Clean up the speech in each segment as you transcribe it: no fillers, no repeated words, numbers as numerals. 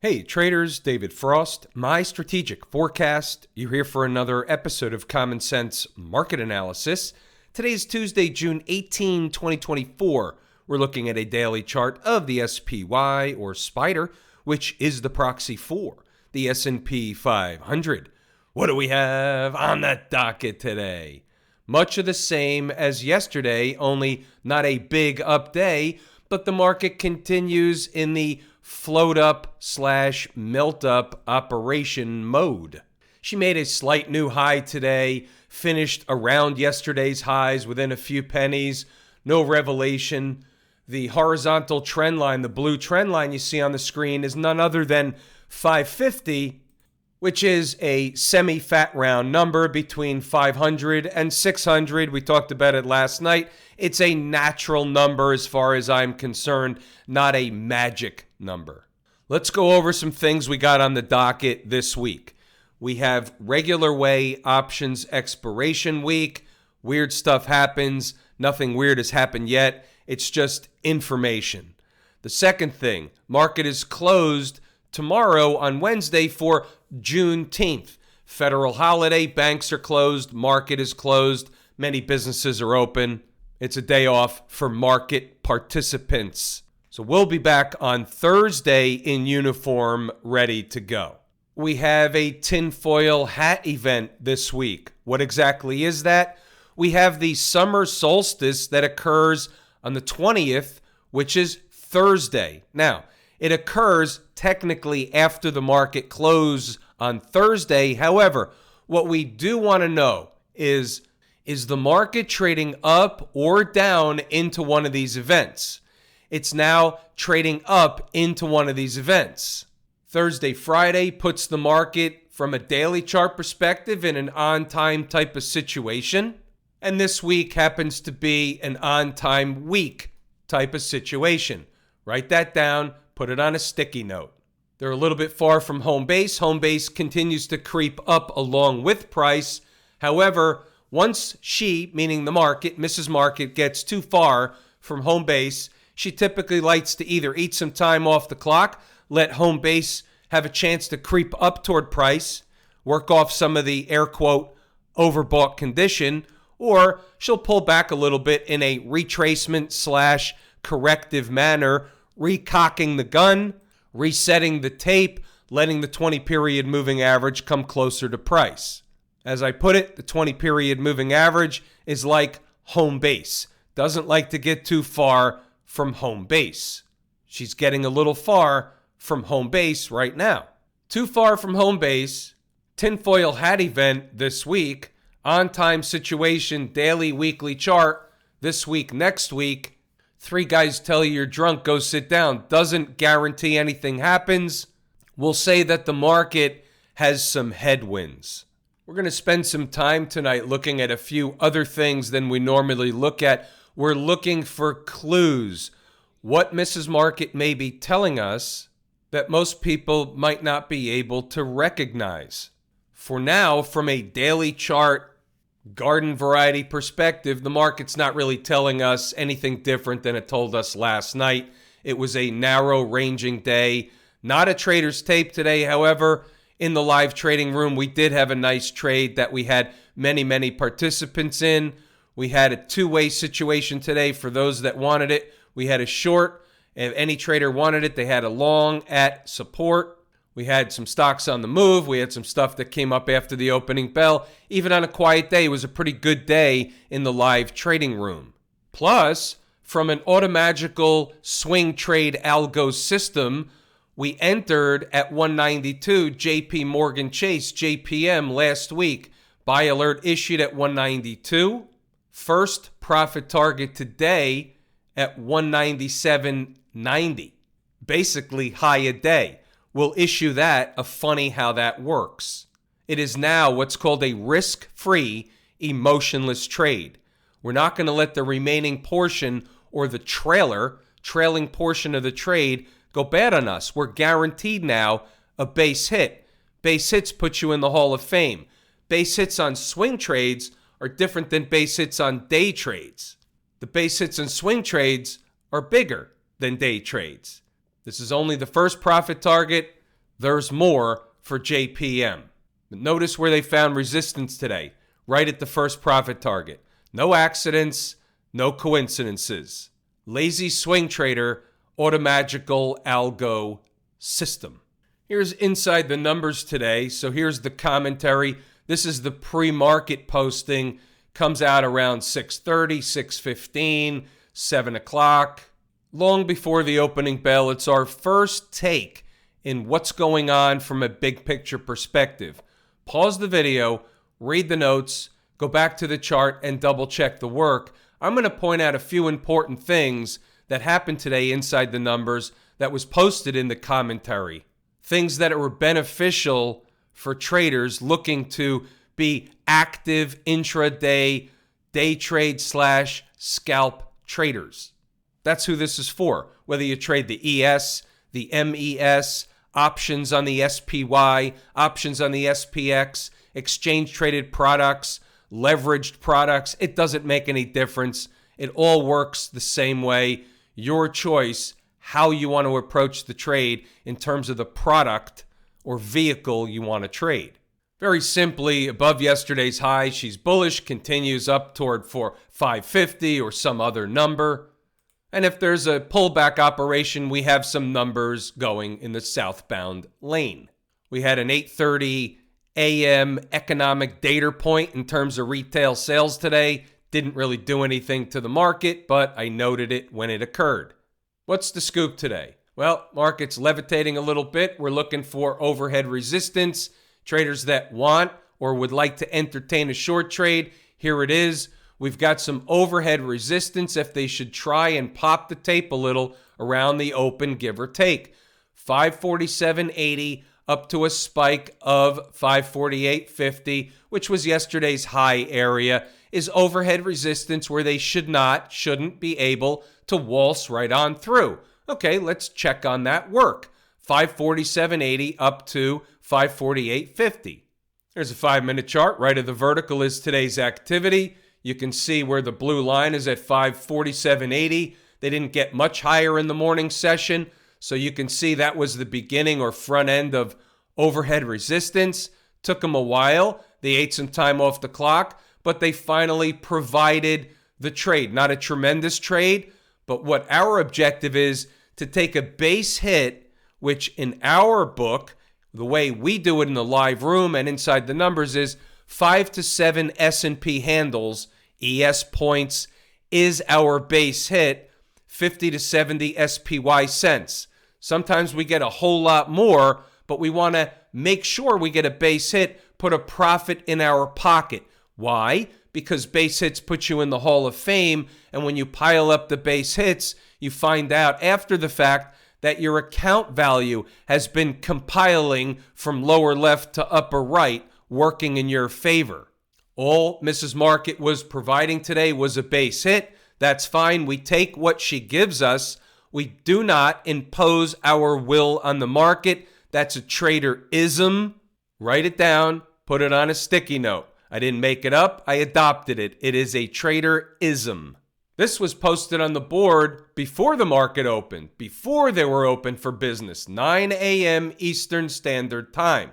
Hey traders, David Frost, My Strategic Forecast. You're here for another episode of Common Sense Market Analysis. Today's Tuesday, June 18, 2024. We're looking at a daily chart of the SPY or Spider, which is the proxy for the S&P 500. What do we have on that docket today? Much of the same as yesterday, only not a big up day, but the market continues in the float up / melt up operation mode. She made a slight new high today, finished around yesterday's highs within a few pennies. No revelation. The horizontal trend line, the blue trend line you see on the screen, is none other than 550, which is a semi-fat round number between 500 and 600. We talked about it last night. It's a natural number as far as I'm concerned, not a magic number. Let's go over some things we got on the docket this week. We have regular way options expiration week. Weird stuff happens. Nothing weird has happened yet. It's just information. The second thing, market is closed tomorrow on Wednesday for Juneteenth. Federal holiday, banks are closed, market is closed, many businesses are open. It's a day off for market participants. So we'll be back on Thursday in uniform, ready to go. We have a tinfoil hat event this week. What exactly is that? We have the summer solstice that occurs on the 20th, which is Thursday. Now, it occurs technically after the market closes on Thursday. However, what we do want to know is the market trading up or down into one of these events? It's now trading up into one of these events. Thursday, Friday puts the market from a daily chart perspective in an on-time type of situation. And this week happens to be an on-time week type of situation. Write that down. Put it on a sticky note. They're a little bit far from home base. Home base continues to creep up along with price. However, once she, meaning the market, Mrs. Market, gets too far from home base, she typically likes to either eat some time off the clock, let home base have a chance to creep up toward price, work off some of the air quote overbought condition, or she'll pull back a little bit in a retracement / corrective manner, recocking the gun, resetting the tape, letting the 20-period moving average come closer to price. As I put it, the 20-period moving average is like home base. Doesn't like to get too far from home base. She's getting a little far from home base right now. Too far from home base, tinfoil hat event this week, on-time situation, daily, weekly chart, this week, next week. 3 guys tell you you're drunk, go sit down. Doesn't guarantee anything happens. We'll say that the market has some headwinds. We're going to spend some time tonight looking at a few other things than we normally look at. We're looking for clues. What Mrs. Market may be telling us that most people might not be able to recognize. For now, from a daily chart, garden variety perspective, the market's not really telling us anything different than it told us last night. It was a narrow ranging day. Not a trader's tape today, however. In the live trading room, we did have a nice trade that we had many participants in. We had a two-way situation today for those that wanted it. We had a short. If any trader wanted it, they had a long at support. We had some stocks on the move. We had some stuff that came up after the opening bell. Even on a quiet day, it was a pretty good day in the live trading room. Plus, from an automagical swing trade algo system, we entered at 192 JP Morgan Chase, JPM, last week. Buy alert issued at 192. First profit target today at 197.90. Basically high a day. We'll issue that. Funny how that works. It is now what's called a risk-free, emotionless trade. We're not going to let the remaining portion or the trailing portion of the trade go bad on us. We're guaranteed now a base hit. Base hits put you in the Hall of Fame. Base hits on swing trades are different than base hits on day trades. The base hits on swing trades are bigger than day trades. This is only the first profit target. There's more for JPM. But notice where they found resistance today, right at the first profit target. No accidents, no coincidences. Lazy swing trader, automagical algo system. Here's inside the numbers today. So here's the commentary. This is the pre-market posting. Comes out around 6:30, 6:15, 7 o'clock. Long before the opening bell, it's our first take in what's going on from a big picture perspective. Pause the video, read the notes, go back to the chart and double check the work. I'm going to point out a few important things that happened today inside the numbers that was posted in the commentary. Things that were beneficial for traders looking to be active intraday, day trade / scalp traders. That's who this is for. Whether you trade the ES, the MES, options on the SPY, options on the SPX, exchange traded products, leveraged products, it doesn't make any difference. It all works the same way. Your choice, how you want to approach the trade in terms of the product or vehicle you want to trade. Very simply, above yesterday's high, she's bullish, continues up toward 550 or some other number. And if there's a pullback operation, we have some numbers going in the southbound lane. We had an 8:30 a.m. economic data point in terms of retail sales today. Didn't really do anything to the market, but I noted it when it occurred. What's the scoop today? Well, market's levitating a little bit. We're looking for overhead resistance. Traders that want or would like to entertain a short trade, here it is. We've got some overhead resistance if they should try and pop the tape a little around the open, give or take. 547.80 up to a spike of 548.50, which was yesterday's high area, is overhead resistance where they shouldn't be able to waltz right on through. Okay, let's check on that work. 547.80 up to 548.50. There's a 5-minute chart. Right of the vertical is today's activity. You can see where the blue line is at 547.80. They didn't get much higher in the morning session, so you can see that was the beginning or front end of overhead resistance. Took them a while. They ate some time off the clock, but they finally provided the trade. Not a tremendous trade, but what our objective is to take a base hit, which in our book, the way we do it in the live room and inside the numbers is 5 to 7 S&P handles, ES points, is our base hit, 50 to 70 SPY cents. Sometimes we get a whole lot more, but we want to make sure we get a base hit, put a profit in our pocket. Why? Because base hits put you in the Hall of Fame, and when you pile up the base hits, you find out after the fact that your account value has been compiling from lower left to upper right, working in your favor. All Mrs. Market was providing today was a base hit. That's fine. We take what she gives us. We do not impose our will on the market. That's a trader-ism. Write it down. Put it on a sticky note. I didn't make it up. I adopted it. It is a trader-ism. This was posted on the board before the market opened, before they were open for business, 9 a.m. Eastern Standard Time.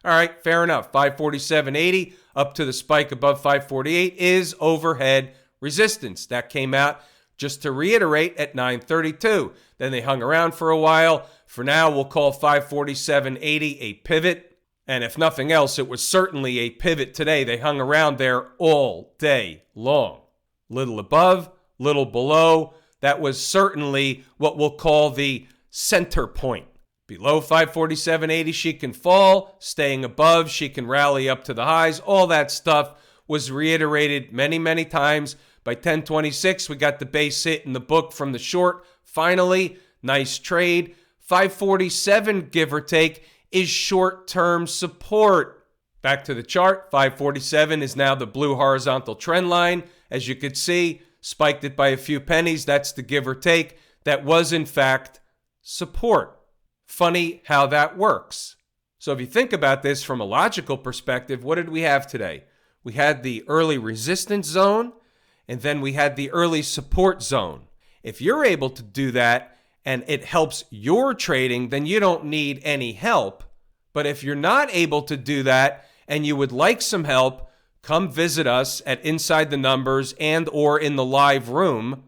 All right, fair enough. 547.80 up to the spike above 548 is overhead resistance. That came out, just to reiterate, at 9:32. Then they hung around for a while. For now, we'll call 547.80 a pivot. And if nothing else, it was certainly a pivot today. They hung around there all day long. Little above, little below. That was certainly what we'll call the center point. Below 547.80, she can fall. Staying above, she can rally up to the highs. All that stuff was reiterated many, many times. By 10:26, we got the base hit in the book from the short. Finally, nice trade. 547, give or take, is short-term support. Back to the chart. 547 is now the blue horizontal trend line. As you could see, spiked it by a few pennies. That's the give or take. That was, in fact, support. Funny how that works. So if you think about this from a logical perspective, what did we have today? We had the early resistance zone, and then we had the early support zone. If you're able to do that and it helps your trading, then you don't need any help. But if you're not able to do that and you would like some help, come visit us at Inside the Numbers and or in the live room.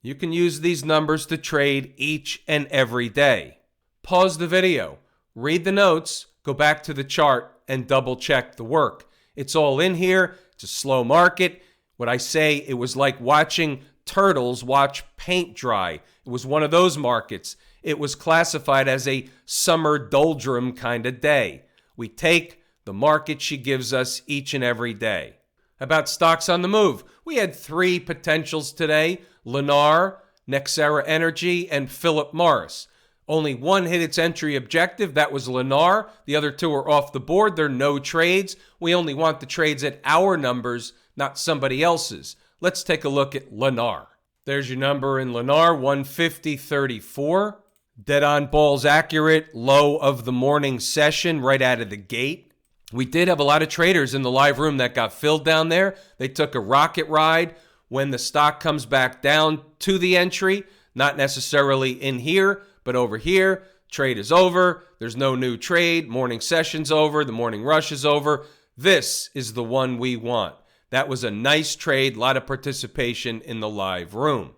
You can use these numbers to trade each and every day. Pause the video, read the notes, go back to the chart, and double check the work. It's all in here. It's a slow market. What I say, it was like watching turtles watch paint dry. It was one of those markets. It was classified as a summer doldrum kind of day. We take the market she gives us each and every day. About stocks on the move, we had 3 potentials today: Lennar, Nexera Energy, and Philip Morris. Only one hit its entry objective. That was Lennar. The other 2 are off the board. They're no trades. We only want the trades at our numbers, not somebody else's. Let's take a look at Lennar. There's your number in Lennar, 150.34. Dead on balls accurate, low of the morning session right out of the gate. We did have a lot of traders in the live room that got filled down there. They took a rocket ride when the stock comes back down to the entry, not necessarily in here, but over here. Trade is over. There's no new trade. Morning session's over. The morning rush is over. This is the one we want. That was a nice trade. A lot of participation in the live room.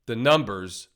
The numbers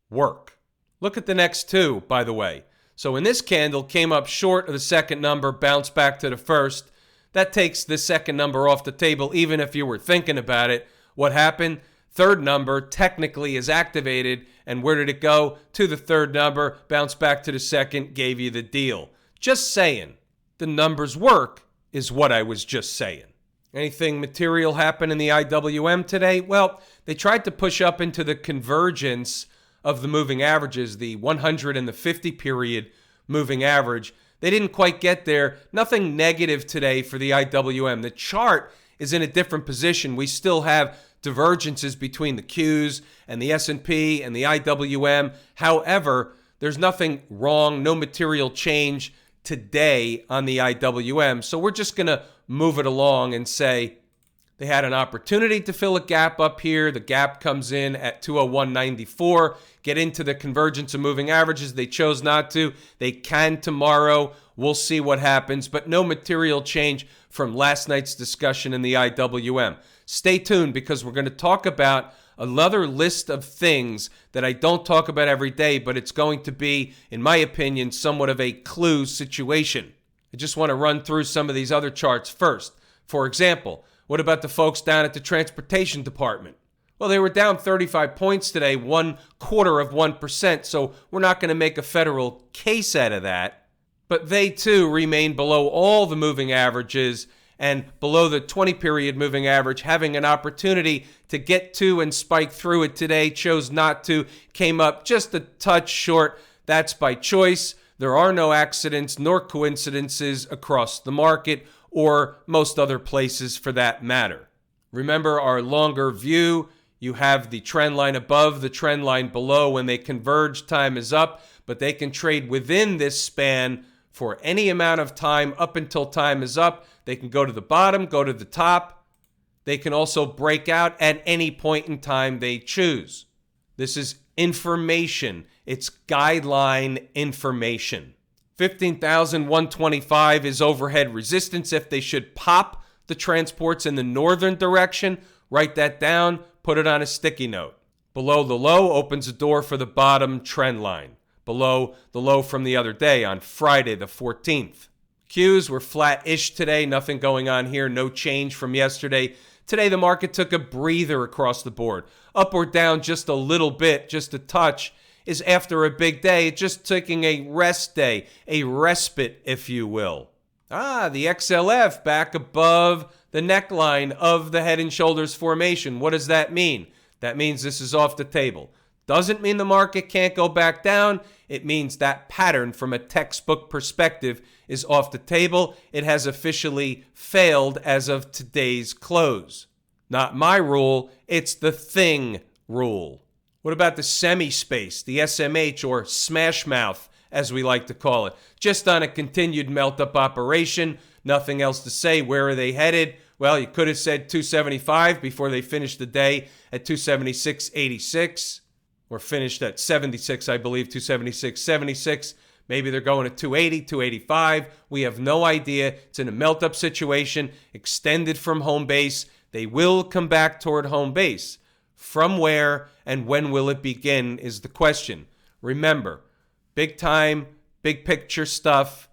work. Look at the next 2, by the way. So in this candle, came up short of the second number, bounced back to the first. That takes the second number off the table, even if you were thinking about it. What happened? Third number technically is activated. And where did it go? To the third number, bounced back to the second, gave you the deal. Just saying. The numbers work is what I was just saying. Anything material happen in the IWM today? Well, they tried to push up into the convergence of the moving averages, the 100 and the 50 period moving average. They didn't quite get there. Nothing negative today for the IWM. The chart is in a different position. We still have divergences between the Qs and the S&P and the IWM. However, there's nothing wrong, no material change today on the IWM. So we're just going to move it along and say they had an opportunity to fill a gap up here. The gap comes in at 201.94. Get into the convergence of moving averages. They chose not to. They can tomorrow. We'll see what happens, but no material change from last night's discussion in the IWM. Stay tuned because we're going to talk about another list of things that I don't talk about every day, but it's going to be, in my opinion, somewhat of a clue situation. I just want to run through some of these other charts first. For example, what about the folks down at the transportation department? Well, they were down 35 points today, 0.25%, so we're not going to make a federal case out of that. But they too remain below all the moving averages and below the 20-period moving average, having an opportunity to get to and spike through it today, chose not to, came up just a touch short. That's by choice. There are no accidents nor coincidences across the market or most other places for that matter. Remember our longer view. You have the trend line above, the trend line below. When they converge, time is up, but they can trade within this span for any amount of time up until time is up. They can go to the bottom, go to the top. They can also break out at any point in time they choose. This is information. It's guideline information. 15,125 is overhead resistance. If they should pop the transports in the northern direction, write that down, put it on a sticky note. Below the low opens a door for the bottom trend line. Below the low from the other day on Friday the 14th. Qs were flat-ish today, nothing going on here, no change from yesterday. Today the market took a breather across the board. Up or down just a little bit, just a touch, is after a big day, just taking a rest day, a respite, if you will. The XLF back above the neckline of the head and shoulders formation. What does that mean? That means this is off the table. Doesn't mean the market can't go back down. It means that pattern from a textbook perspective is off the table. It has officially failed as of today's close. Not my rule, it's the thing rule. What about the semi-space, the SMH or smash mouth, as we like to call it? Just on a continued melt-up operation, nothing else to say. Where are they headed? Well, you could have said 275 before they finished the day at 276.86. Or finished at 76, I believe, 276.76. Maybe they're going at 280, 285. We have no idea. It's in a melt-up situation, extended from home base. They will come back toward home base. From where and when will it begin is the question. Remember, big time, big picture stuff,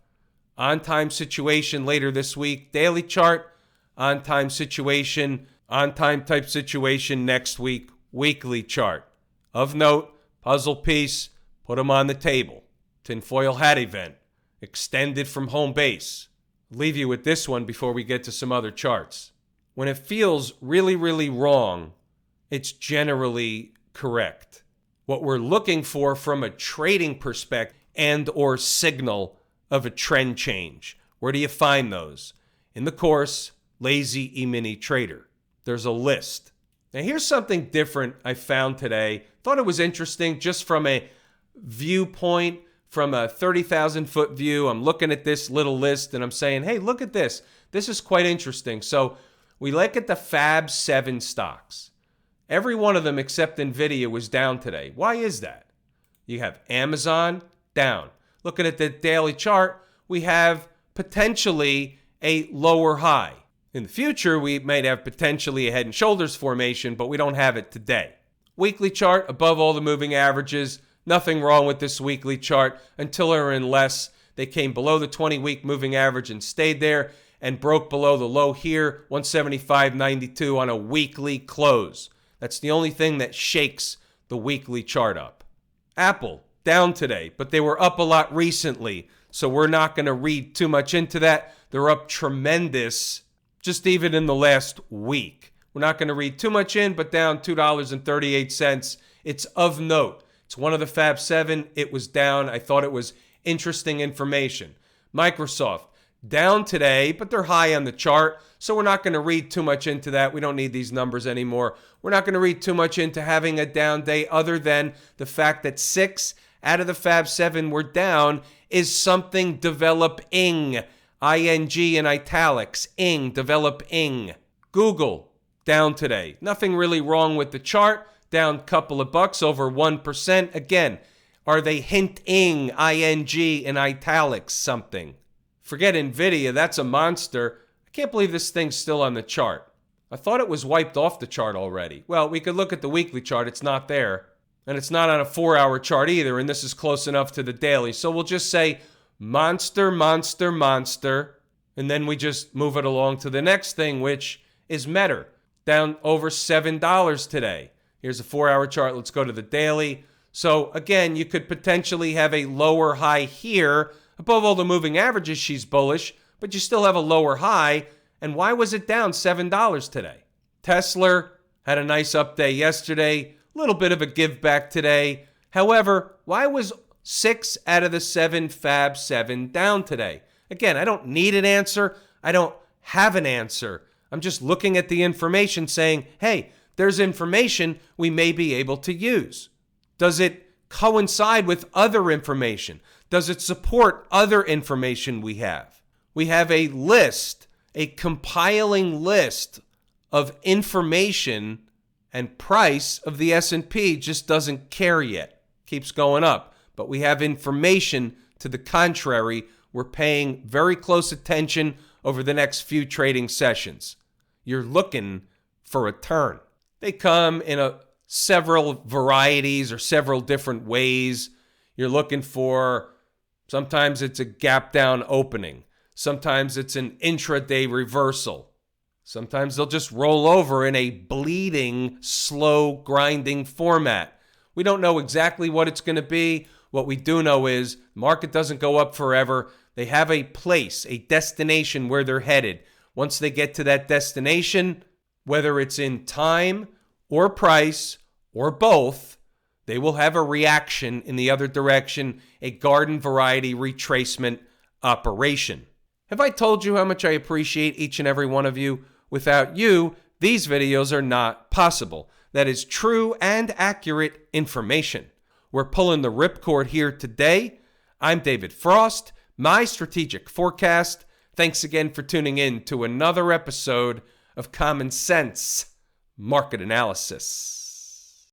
on-time situation later this week, daily chart, on-time situation, on-time type situation next week, weekly chart. Of note, puzzle piece, put them on the table. Tinfoil hat event, extended from home base. I'll leave you with this one before we get to some other charts. When it feels really, really wrong, it's generally correct. What we're looking for from a trading perspective and or signal of a trend change. Where do you find those? In the course, Lazy E-mini Trader. There's a list. Now here's something different I found today. Thought it was interesting just from a viewpoint, from a 30,000 foot view. I'm looking at this little list and I'm saying, hey, look at this. This is quite interesting. So we look at the Fab 7 stocks. Every one of them except NVIDIA was down today. Why is that? You have Amazon down. Looking at the daily chart, we have potentially a lower high. In the future, we might have potentially a head and shoulders formation, but we don't have it today. Weekly chart above all the moving averages. Nothing wrong with this weekly chart until or unless they came below the 20-week moving average and stayed there and broke below the low here, 175.92 on a weekly close. That's the only thing that shakes the weekly chart up. Apple, down today, but they were up a lot recently, so we're not going to read too much into that. They're up tremendous just even in the last week. We're not going to read too much in, but down $2.38. It's of note. It's one of the Fab 7. It was down. I thought it was interesting information. Microsoft, down today, but they're high on the chart, so we're not going to read too much into that. We don't need these numbers anymore. We're not going to read too much into having a down day other than the fact that 6 out of the Fab 7 were down is something developing. ING in italics. Ing, developing. Google, down today. Nothing really wrong with the chart. Down a couple of bucks, over 1%. Again, are they hinting ING in italics something? Forget NVIDIA, that's a monster. I can't believe this thing's still on the chart. I thought it was wiped off the chart already. Well, we could look at the weekly chart. It's not there. And it's not on a 4-hour chart either, and this is close enough to the daily. So we'll just say monster, monster, monster, and then we just move it along to the next thing, which is Meta, down over $7 today. Here's a 4-hour chart. Let's go to the daily. So again, you could potentially have a lower high here. Above all the moving averages, she's bullish, but you still have a lower high. And why was it down $7 today? Tesla had a nice up day yesterday, a little bit of a give back today. However, why was 6 out of the 7 Fab 7 down today? Again, I don't need an answer. I don't have an answer. I'm just looking at the information saying, hey, there's information we may be able to use. Does it coincide with other information? Does it support other information we have? We have a list, a compiling list of information, and price of the S&P just doesn't care yet. Keeps going up. But we have information to the contrary. We're paying very close attention over the next few trading sessions. You're looking for a turn. They come in several varieties or several different ways. You're looking for, sometimes it's a gap down opening. Sometimes it's an intraday reversal. Sometimes they'll just roll over in a bleeding, slow, grinding format. We don't know exactly what it's going to be. What we do know is the market doesn't go up forever. They have a place, a destination where they're headed. Once they get to that destination, whether it's in time or price or both, they will have a reaction in the other direction, a garden variety retracement operation. Have I told you how much I appreciate each and every one of you? Without you, these videos are not possible. That is true and accurate information. We're pulling the ripcord here today. I'm David Frost, My Strategic Forecast. Thanks again for tuning in to another episode of Common Sense Market Analysis.